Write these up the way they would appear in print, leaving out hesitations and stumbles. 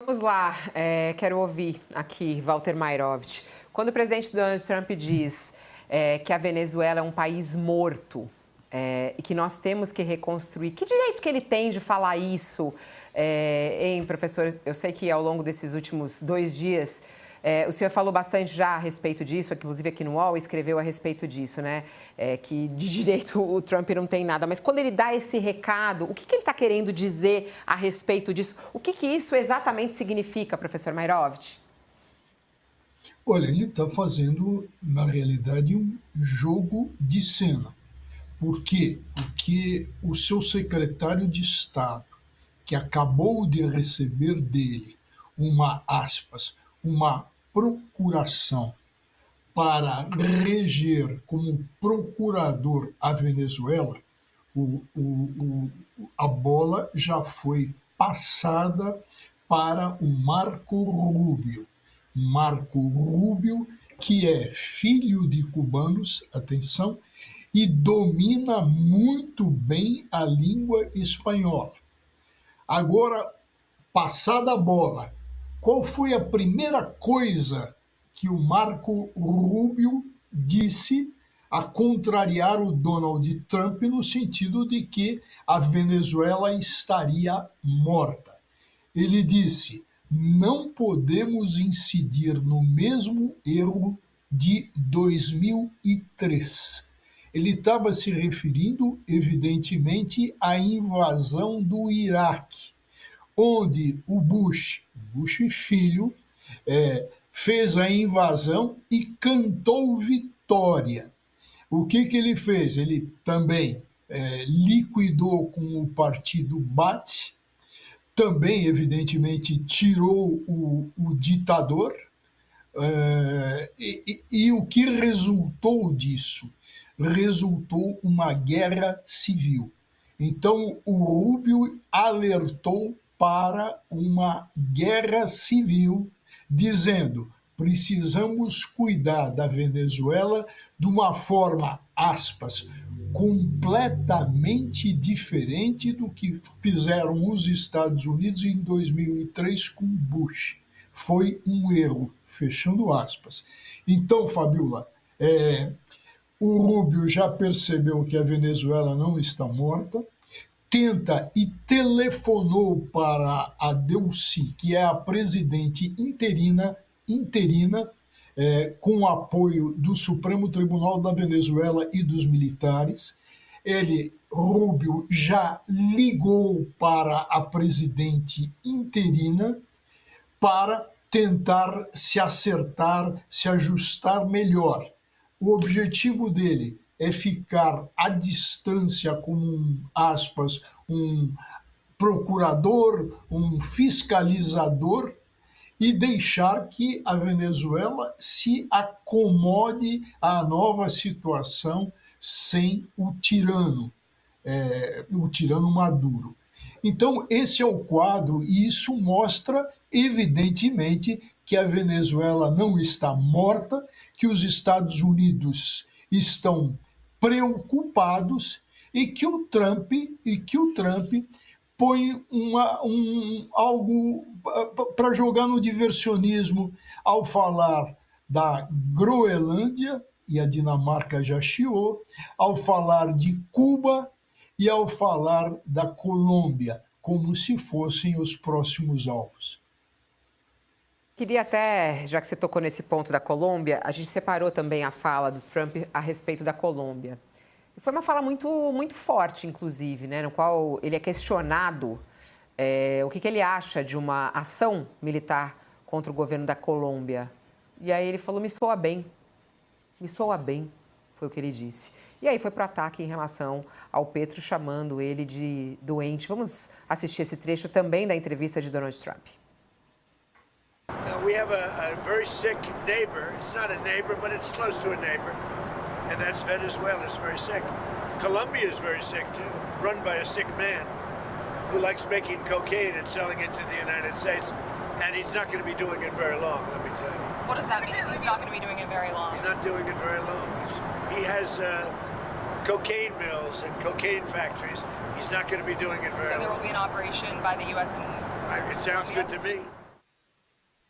Vamos lá, quero ouvir aqui Walter Mairovich. Quando o presidente Donald Trump diz que a Venezuela é um país morto e que nós temos que reconstruir, que direito que ele tem de falar isso? Hein, professor? Eu sei que ao longo desses últimos 2 dias o senhor falou bastante já a respeito disso, inclusive aqui no UOL escreveu a respeito disso, né? Que de direito o Trump não tem nada. Mas quando ele dá esse recado, o que ele está querendo dizer a respeito disso? O que isso exatamente significa, professor Mairovich? Olha, ele está fazendo, na realidade, um jogo de cena. Por quê? Porque o seu secretário de Estado, que acabou de receber dele uma procuração para reger como procurador a Venezuela, a bola já foi passada para o Marco Rubio. Marco Rubio, que é filho de cubanos, atenção, e domina muito bem a língua espanhola. Agora, passada a bola, qual foi a primeira coisa que o Marco Rubio disse a contrariar o Donald Trump no sentido de que a Venezuela estaria morta? Ele disse: não podemos incidir no mesmo erro de 2003. Ele estava se referindo, evidentemente, à invasão do Iraque, onde o Bush filho, fez a invasão e cantou vitória. O que ele fez? Ele também liquidou com o partido Baath, também, evidentemente, tirou o ditador, e o que resultou disso? Resultou uma guerra civil. Então, o Rubio alertou para uma guerra civil, dizendo: precisamos cuidar da Venezuela de uma forma, aspas, completamente diferente do que fizeram os Estados Unidos em 2003 com Bush. Foi um erro, fechando aspas. Então, Fabiola, o Rubio já percebeu que a Venezuela não está morta, tenta e telefonou para a Delcy, que é a presidente interina, com o apoio do Supremo Tribunal da Venezuela e dos militares. Rubio, já ligou para a presidente interina para tentar se acertar, se ajustar melhor. O objetivo dele é ficar à distância como aspas, um procurador, um fiscalizador, e deixar que a Venezuela se acomode à nova situação sem o tirano Maduro. Então, esse é o quadro, e isso mostra, evidentemente, que a Venezuela não está morta, que os Estados Unidos estão preocupados e que o Trump põe algo para jogar no diversionismo ao falar da Groenlândia, e a Dinamarca já chiou, ao falar de Cuba e ao falar da Colômbia, como se fossem os próximos alvos. Queria até, já que você tocou nesse ponto da Colômbia, a gente separou também a fala do Trump a respeito da Colômbia. E foi uma fala muito forte, inclusive, né, no qual ele é questionado o que ele acha de uma ação militar contra o governo da Colômbia. E aí ele falou: me soa bem, foi o que ele disse. E aí foi para o ataque em relação ao Petro, chamando ele de doente. Vamos assistir esse trecho também da entrevista de Donald Trump. We have a very sick neighbor. It's not a neighbor, but it's close to a neighbor. And that's Venezuela. It's very sick. Colombia is very sick, too, run by a sick man who likes making cocaine and selling it to the United States. And he's not going to be doing it very long, let me tell you. What does that mean? He's not going to be doing it very long? He's not doing it very long. He has cocaine mills and cocaine factories. He's not going to be doing it very long. So there will be an operation by the U.S. and It sounds good to me.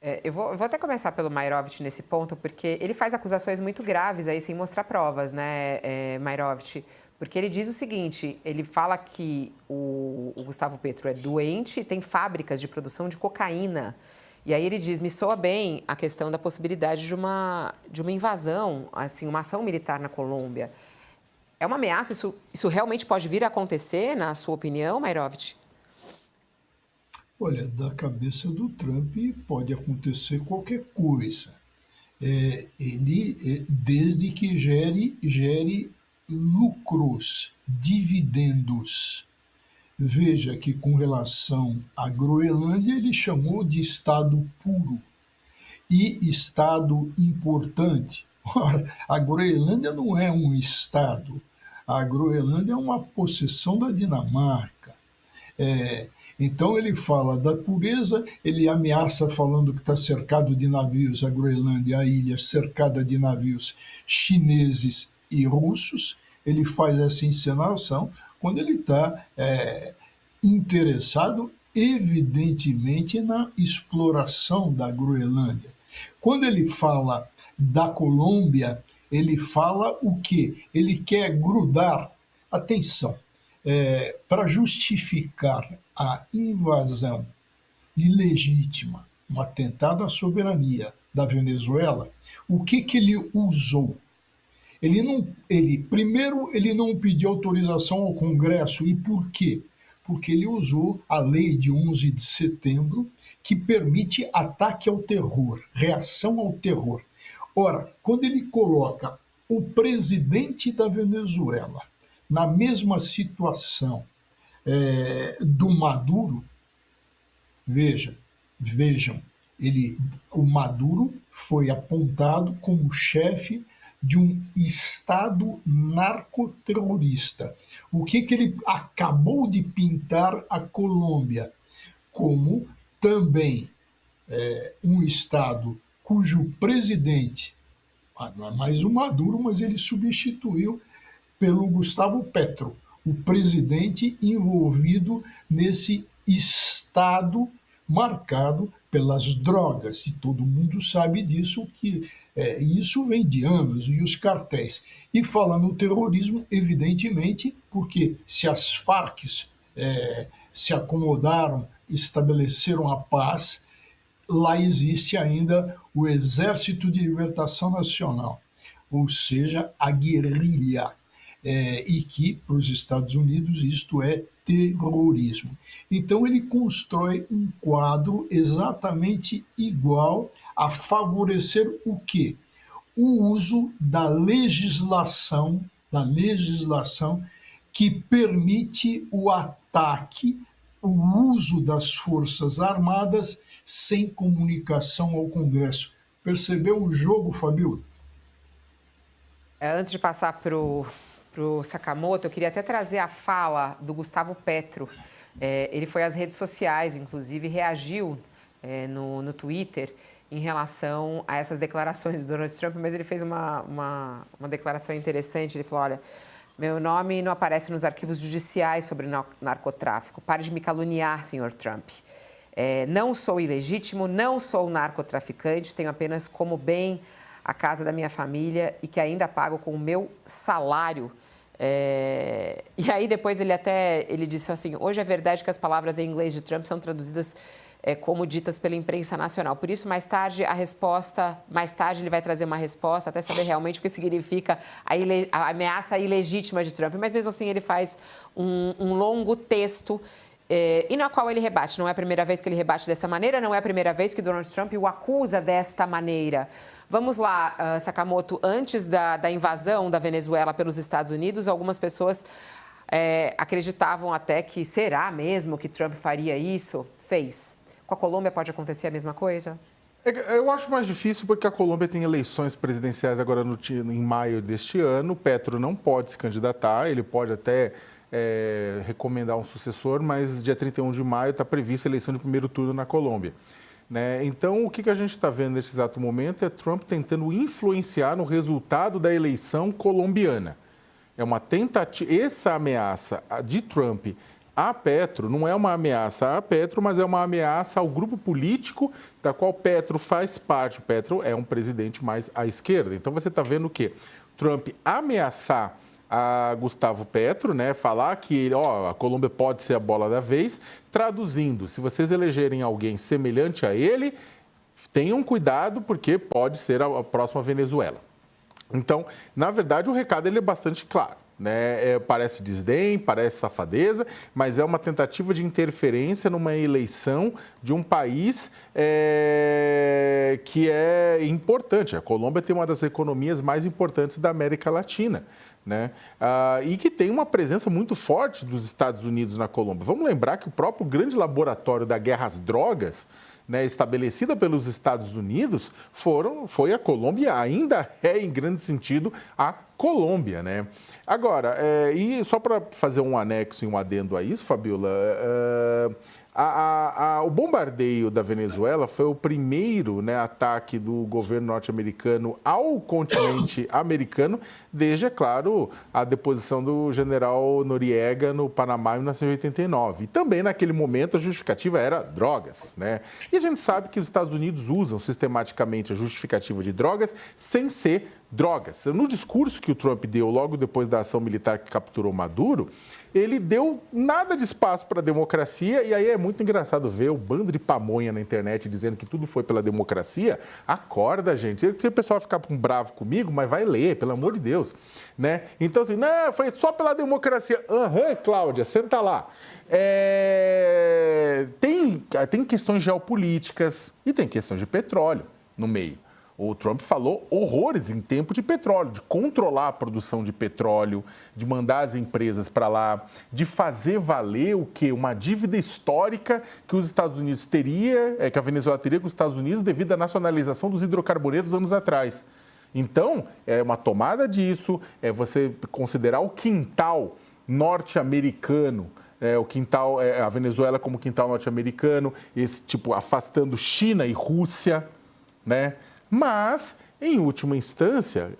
Eu vou até começar pelo Mairovich nesse ponto, porque ele faz acusações muito graves aí, sem mostrar provas, né, Mairovich? Porque ele diz o seguinte, ele fala que o Gustavo Petro é doente e tem fábricas de produção de cocaína. E aí ele diz, me soa bem a questão da possibilidade de uma invasão, assim, uma ação militar na Colômbia. É uma ameaça? Isso realmente pode vir a acontecer, na sua opinião, Mairovich? Olha, da cabeça do Trump pode acontecer qualquer coisa. Desde que gere lucros, dividendos. Veja que com relação à Groenlândia, ele chamou de estado puro e estado importante. Ora, a Groenlândia não é um estado, a Groenlândia é uma possessão da Dinamarca. Então ele fala da pureza, ele ameaça falando que está cercado de navios, a Groenlândia, a ilha cercada de navios chineses e russos. Ele faz essa encenação quando ele está interessado, evidentemente, na exploração da Groenlândia. Quando ele fala da Colômbia, ele fala o quê? Ele quer grudar, atenção, para justificar a invasão ilegítima, um atentado à soberania da Venezuela, o que ele usou? Primeiro, ele não pediu autorização ao Congresso. E por quê? Porque ele usou a lei de 11 de setembro, que permite ataque ao terror, reação ao terror. Ora, quando ele coloca o presidente da Venezuela na mesma situação do Maduro, vejam, o Maduro foi apontado como chefe de um Estado narcoterrorista. O que ele acabou de pintar a Colômbia? Como também um Estado cujo presidente, não é mais o Maduro, mas ele substituiu pelo Gustavo Petro, o presidente envolvido nesse Estado marcado pelas drogas. E todo mundo sabe disso, que isso vem de anos, e os cartéis. E falando no terrorismo, evidentemente, porque se as Farc se acomodaram, estabeleceram a paz, lá existe ainda o Exército de Libertação Nacional, ou seja, a guerrilha, e que, para os Estados Unidos, isto é terrorismo. Então, ele constrói um quadro exatamente igual a favorecer o quê? O uso da legislação que permite o ataque, o uso das Forças Armadas sem comunicação ao Congresso. Percebeu o jogo, Fabio? Antes de passar para o Sakamoto, eu queria até trazer a fala do Gustavo Petro. Ele foi às redes sociais, inclusive, reagiu no Twitter em relação a essas declarações do Donald Trump, mas ele fez uma declaração interessante. Ele falou, olha, meu nome não aparece nos arquivos judiciais sobre narcotráfico. Pare de me caluniar, senhor Trump. Não sou ilegítimo, não sou narcotraficante, tenho apenas como bem a casa da minha família e que ainda pago com o meu salário. E aí depois ele disse assim, hoje é verdade que as palavras em inglês de Trump são traduzidas como ditas pela imprensa nacional. Por isso, mais tarde ele vai trazer uma resposta, até saber realmente o que significa a ameaça ilegítima de Trump. Mas mesmo assim ele faz um longo texto e na qual ele rebate. Não é a primeira vez que ele rebate dessa maneira, não é a primeira vez que Donald Trump o acusa desta maneira. Vamos lá, Sakamoto, antes da invasão da Venezuela pelos Estados Unidos, algumas pessoas acreditavam até que será mesmo que Trump faria isso? Fez. Com a Colômbia pode acontecer a mesma coisa? Eu acho mais difícil porque a Colômbia tem eleições presidenciais agora em maio deste ano. O Petro não pode se candidatar, ele pode até recomendar um sucessor, mas dia 31 de maio está prevista a eleição de primeiro turno na Colômbia. Né? Então, o que a gente está vendo nesse exato momento é Trump tentando influenciar no resultado da eleição colombiana. É uma tentativa, essa ameaça de Trump à Petro não é uma ameaça à Petro, mas é uma ameaça ao grupo político da qual Petro faz parte. Petro é um presidente mais à esquerda. Então você está vendo o quê? Trump ameaçar a Gustavo Petro, né, falar que a Colômbia pode ser a bola da vez, traduzindo, se vocês elegerem alguém semelhante a ele, tenham cuidado porque pode ser a próxima Venezuela. Então, na verdade, o recado ele é bastante claro. Né? Parece desdém, parece safadeza, mas é uma tentativa de interferência numa eleição de um país que é importante. A Colômbia tem uma das economias mais importantes da América Latina. Né? E que tem uma presença muito forte dos Estados Unidos na Colômbia. Vamos lembrar que o próprio grande laboratório da guerra às drogas, né, estabelecida pelos Estados Unidos, foi a Colômbia, ainda é, em grande sentido, a Colômbia. Né? Agora, e só para fazer um anexo e um adendo a isso, Fabiola, o bombardeio da Venezuela foi o primeiro, né, ataque do governo norte-americano ao continente americano, desde, é claro, a deposição do general Noriega no Panamá em 1989. E também, naquele momento, a justificativa era drogas. Né? E a gente sabe que os Estados Unidos usam sistematicamente a justificativa de drogas sem ser drogas. No discurso que o Trump deu logo depois da ação militar que capturou Maduro, ele deu nada de espaço para a democracia, e aí é muito engraçado ver o bando de pamonha na internet dizendo que tudo foi pela democracia. Acorda, gente. Se o pessoal ficar bravo comigo, mas vai ler, pelo amor de Deus. Né? Então, assim, não, foi só pela democracia. Cláudia, senta lá. Tem questões geopolíticas e tem questões de petróleo no meio. O Trump falou horrores em tempo de petróleo, de controlar a produção de petróleo, de mandar as empresas para lá, de fazer valer o quê? Uma dívida histórica que os Estados Unidos que a Venezuela teria com os Estados Unidos devido à nacionalização dos hidrocarburetos anos atrás. Então, é uma tomada disso, é você considerar o quintal norte-americano, o quintal, a Venezuela como quintal norte-americano, esse tipo afastando China e Rússia, né? Mas, em última instância,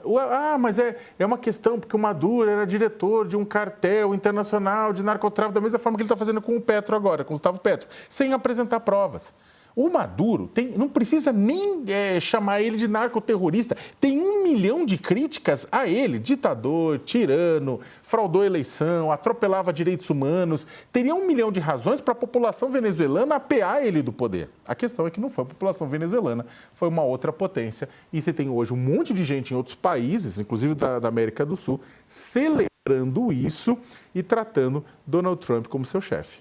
mas é uma questão porque o Maduro era diretor de um cartel internacional de narcotráfico, da mesma forma que ele está fazendo com o Petro agora, com o Gustavo Petro, sem apresentar provas. O Maduro não precisa nem chamar ele de narcoterrorista. Tem 1 milhão de críticas a ele. Ditador, tirano, fraudou a eleição, atropelava direitos humanos. Teria 1 milhão de razões para a população venezuelana apear ele do poder. A questão é que não foi a população venezuelana, foi uma outra potência. E você tem hoje um monte de gente em outros países, inclusive da América do Sul, celebrando isso e tratando Donald Trump como seu chefe.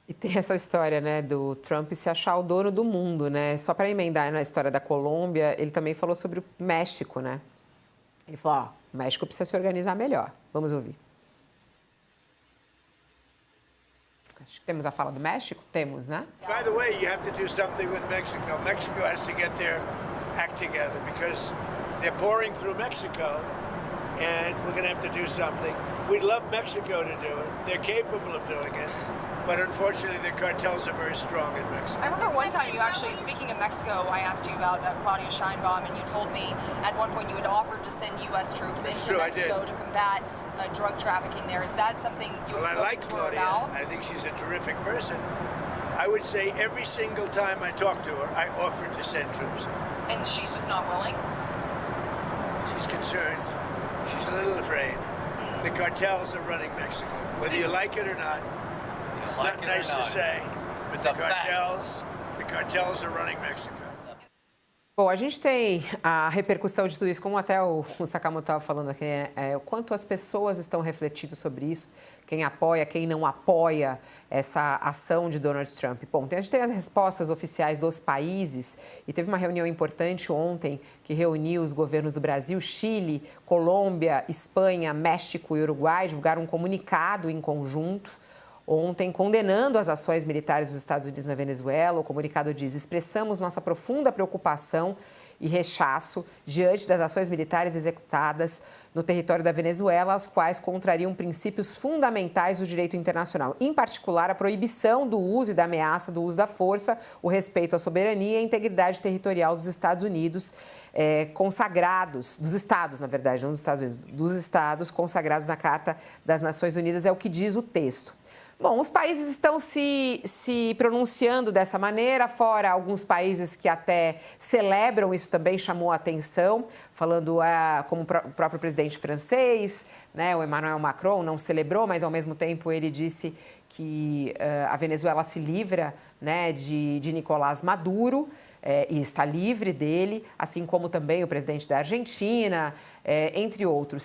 E tem essa história, né, do Trump se achar o dono do mundo, né? Só para emendar na história da Colômbia, ele também falou sobre o México, né? Ele falou, o México precisa se organizar melhor. Vamos ouvir. Acho que temos a fala do México? Temos, né? By the way, you have to do something with Mexico. Mexico has to get their act together because they're pouring through Mexico and we're going to have to do something. We'd love Mexico to do it. They're capable of doing it. But unfortunately, the cartels are very strong in Mexico. I remember one time you actually, speaking of Mexico, I asked you about Claudia Sheinbaum, and you told me at one point you had offered to send U.S. troops into Mexico to combat drug trafficking there. Is that something you have spoken to her about? I think she's a terrific person. I would say every single time I talk to her, I offered to send troops. And she's just not willing? She's concerned. She's a little afraid. The cartels are running Mexico. Whether you like it or not, it's not nice to say, but the cartels are running Mexico. Bom, a gente tem a repercussão de tudo isso, como até o Sakamoto estava falando aqui, o quanto as pessoas estão refletindo sobre isso, quem apoia, quem não apoia essa ação de Donald Trump. Bom, a gente tem as respostas oficiais dos países e teve uma reunião importante ontem que reuniu os governos do Brasil, Chile, Colômbia, Espanha, México e Uruguai, divulgaram um comunicado em conjunto ontem, condenando as ações militares dos Estados Unidos na Venezuela. O comunicado diz: expressamos nossa profunda preocupação e rechaço diante das ações militares executadas no território da Venezuela, as quais contrariam princípios fundamentais do direito internacional, em particular a proibição do uso e da ameaça do uso da força, o respeito à soberania e à integridade territorial dos Estados Unidos, consagrados, dos estados, na verdade, não dos Estados Unidos, dos estados consagrados na Carta das Nações Unidas, é o que diz o texto. Bom, os países estão se pronunciando dessa maneira, fora alguns países que até celebram, isso também chamou a atenção, falando como o próprio presidente francês, né, o Emmanuel Macron, não celebrou, mas ao mesmo tempo ele disse que a Venezuela se livra, né, de Nicolás Maduro, e está livre dele, assim como também o presidente da Argentina, entre outros.